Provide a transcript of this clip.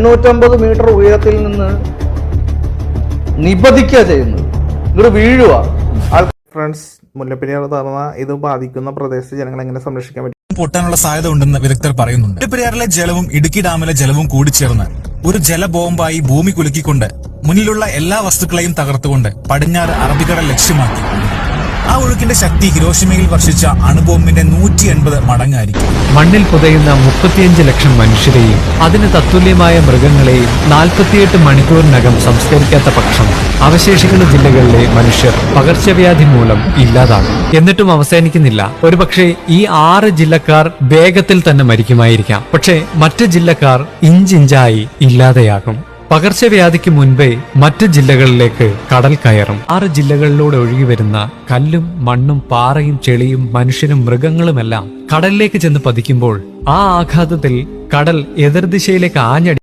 850 metre ഉയരത്തിൽ നിന്ന് നിപതിക്കുക ചെയ്യുന്നത്, ഇങ്ങോട്ട് വീഴുക. ഫ്രണ്ട്സ്, മുല്ലപ്പെരിയാർ തുറന്ന ഇത് ബാധിക്കുന്ന പ്രദേശത്തെ ജനങ്ങളെ എങ്ങനെ സംരക്ഷിക്കാൻ പറ്റും? പൊട്ടാനുള്ള സാധ്യത ഉണ്ടെന്ന് വിദഗ്ധർ പറയുന്നുണ്ട്. മുല്ലപ്പെരിയാറിലെ ജലവും ഇടുക്കി ഡാമിലെ ജലവും കൂടിച്ചേർന്ന് ഒരു ജലബോംബായി ഭൂമി കുലുക്കിക്കൊണ്ട് മുന്നിലുള്ള എല്ലാ വസ്തുക്കളെയും തകർത്തുകൊണ്ട് പടിഞ്ഞാറ് അറബിക്കടൽ ലക്ഷ്യമാക്കി. ആ ഒഴുക്കിന്റെ ശക്തി ഹിരോഷിമയിൽ വർഷിച്ച അണുബോംബിന്റെ 180 മടങ്ങായിരിക്കും. മണ്ണിൽ പുതയുന്ന 35 ലക്ഷം മനുഷ്യരെയും അതിന് തത്തുല്യമായ മൃഗങ്ങളെയും 48 മണിക്കൂറിനകം സംസ്കരിക്കാത്ത പക്ഷം അവശേഷിക്കുന്ന ജില്ലകളിലെ മനുഷ്യർ പകർച്ചവ്യാധി മൂലം ഇല്ലാതാകും. എന്നിട്ടും അവസാനിക്കുന്നില്ല. ഒരുപക്ഷെ ഈ 6 ജില്ലക്കാർ വേഗത്തിൽ തന്നെ മരിക്കുമായിരിക്കാം. പക്ഷേ മറ്റ് ജില്ലക്കാർ ഇഞ്ചിഞ്ചായി ഇല്ലാതെയാകും. പകർച്ചവ്യാധിക്ക് മുൻപേ മറ്റ് ജില്ലകളിലേക്ക് കടൽ കയറും. 6 ജില്ലകളിലൂടെ ഒഴുകിവരുന്ന കല്ലും മണ്ണും പാറയും ചെളിയും മനുഷ്യനും മൃഗങ്ങളുമെല്ലാം കടലിലേക്ക് ചെന്ന് പതിക്കുമ്പോൾ ആ ആഘാതത്തിൽ കടൽ എതിർദിശയിലേക്ക് ആഞ്ഞടി